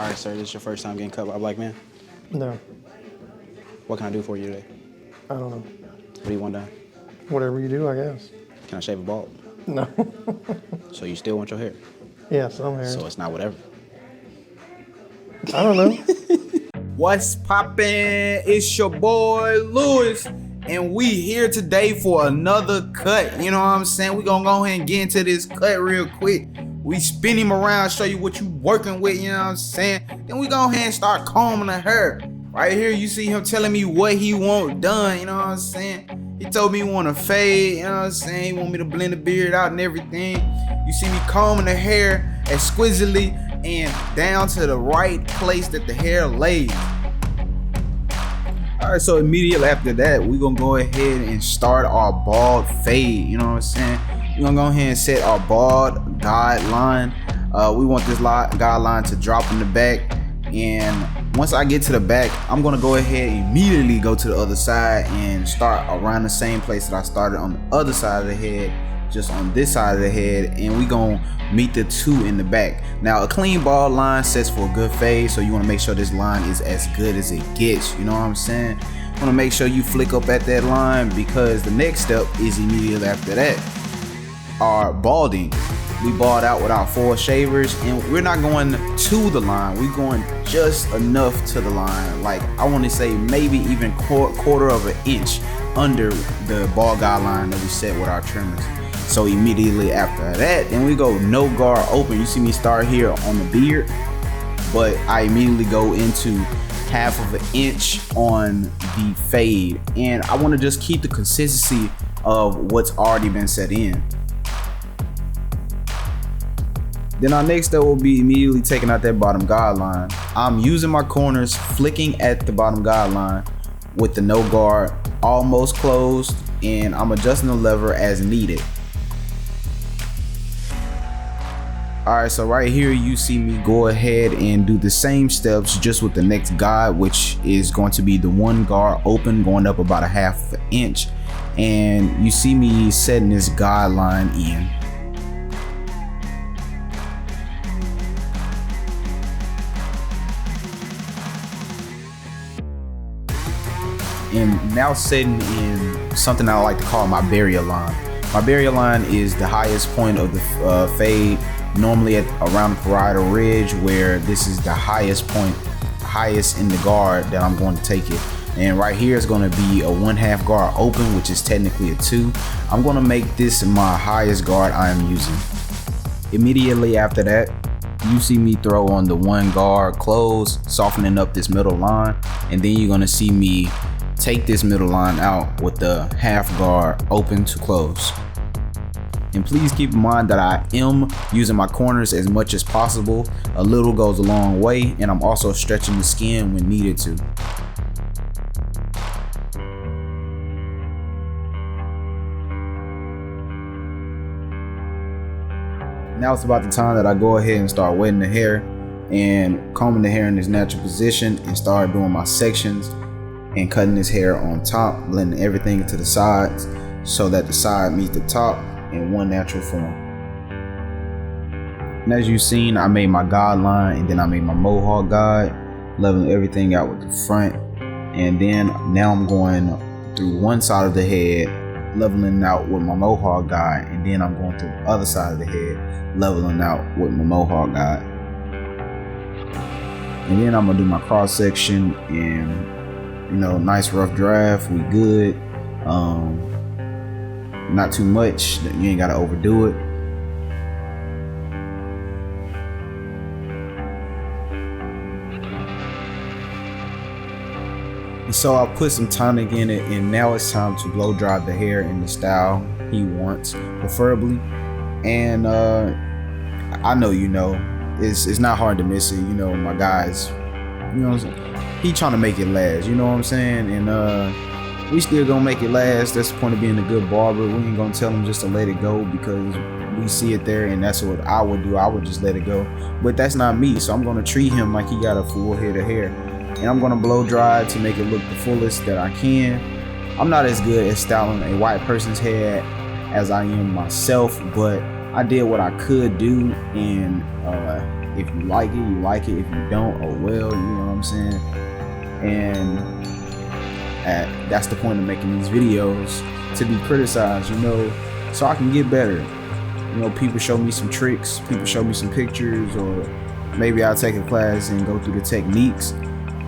All right, sir, this is your first time getting cut by a black man? No, What can I do for you today? I don't know. What do you want done? Whatever you do, I guess. Can I shave a bald? No. So you still want your hair? Yes, I'm here. So it's not whatever. I don't know. What's poppin'? It's your boy Lewis, and we here today for another cut. You know what I'm saying? We gonna go ahead and get into this cut real quick. We spin him around, show you what you working with, you know what I'm saying? Then we go ahead and start combing the hair. Right here, you see him telling me what he want done, you know what I'm saying? He told me he want to fade, you know what I'm saying? He want me to blend the beard out and everything. You see me combing the hair exquisitely and down to the right place that the hair lays. All right, so immediately after that, we gonna go ahead and start our bald fade, you know what I'm saying? We're gonna go ahead and set our bald guideline. We want this guideline to drop in the back, and once I get to the back, I'm gonna go ahead and immediately go to the other side and start around the same place that I started on the other side of the head, just on this side of the head, and we gonna meet the two in the back. Now, a clean bald line sets for a good fade, so you wanna make sure this line is as good as it gets, you know what I'm saying? You wanna make sure you flick up at that line, because the next step is immediately after that. Our balding. We bald out with our 4 shavers, and we're not going to the line, we're going just enough to the line. Like, I want to say maybe even quarter of an inch under the bald guideline that we set with our trimmers. So immediately after that, then we go no guard open. You see me start here on the beard, but I immediately go into half of an inch on the fade, and I want to just keep the consistency of what's already been set in. Then our next step will be immediately taking out that bottom guideline. I'm using my corners, flicking at the bottom guideline with the no guard almost closed, and I'm adjusting the lever as needed. Alright, so right here you see me go ahead and do the same steps just with the next guide, which is going to be the 1 guard open, going up about a half an inch. And you see me setting this guideline in. And now setting in something I like to call my barrier line. My barrier line is the highest point of the fade, normally at around the parietal ridge, where this is the highest point, highest in the guard that I'm going to take it. And right here is going to be a 1/2 guard open, which is technically a 2. I'm going to make this my highest guard I am using. Immediately after that, you see me throw on the 1 guard close, softening up this middle line, and then you're going to see me take this middle line out with the 1/2 guard open to close. And please keep in mind that I am using my corners as much as possible. A little goes a long way, and I'm also stretching the skin when needed to. Now it's about the time that I go ahead and start wetting the hair and combing the hair in its natural position and start doing my sections and cutting this hair on top, blending everything to the sides so that the side meets the top in one natural form. And as you've seen, I made my guideline, and then I made my mohawk guide, leveling everything out with the front. And then now I'm going through one side of the head, leveling out with my mohawk guide, and then I'm going through the other side of the head, leveling out with my mohawk guide. And then I'm gonna do my cross section, and nice rough draft. We good. Not too much. You ain't gotta overdo it. And so I put some tonic in it, and now it's time to blow dry the hair in the style he wants, preferably. And I know it's not hard to miss it. My guys, what I'm saying? He trying to make it last, you know what I'm saying? And we still gonna make it last. That's the point of being a good barber. We ain't gonna tell him just to let it go, because we see it there, and that's what I would do. I would just let it go. But that's not me, so I'm gonna treat him like he got a full head of hair. And I'm gonna blow dry to make it look the fullest that I can. I'm not as good at styling a white person's hair as I am myself, but I did what I could do, and If you like it, you like it. If you don't, oh well, you know what I'm saying? And that's the point of making these videos, to be criticized, you know, so I can get better. You know, people show me some tricks, people show me some pictures, or maybe I'll take a class and go through the techniques.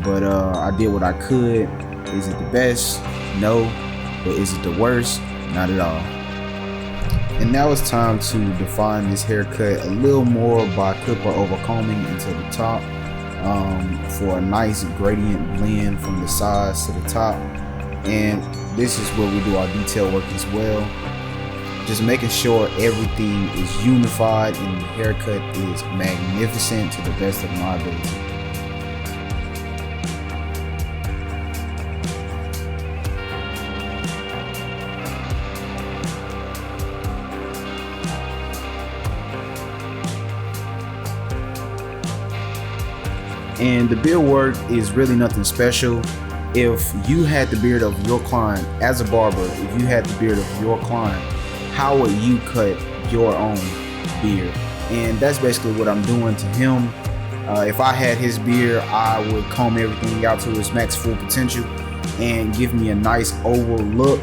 But I did what I could. Is it the best? No. But is it the worst? Not at all. And now it's time to define this haircut a little more by clipper over combing into the top, for a nice gradient blend from the sides to the top. And this is where we do our detail work as well, just making sure everything is unified and the haircut is magnificent to the best of my ability. And the beard work is really nothing special. If you had the beard of your client as a barber, if you had the beard of your client, how would you cut your own beard? And that's basically what I'm doing to him. If I had his beard, I would comb everything out to its max full potential and give me a nice oval look,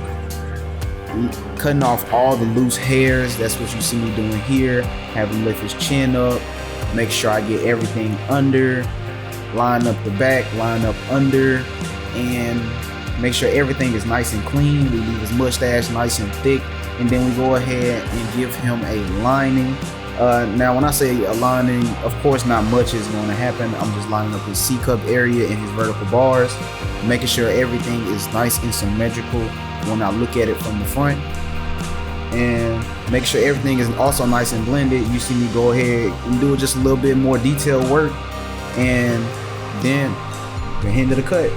cutting off all the loose hairs. That's what you see me doing here. Have him lift his chin up, make sure I get everything under, line up the back, line up under, and make sure everything is nice and clean. We leave his mustache nice and thick, and then we go ahead and give him a lining. Now when I say a lining, of course not much is going to happen. I'm just lining up his C-cup area and his vertical bars, making sure everything is nice and symmetrical when I look at it from the front, and make sure everything is also nice and blended. You see me go ahead and do just a little bit more detailed work, and then we're into the cut.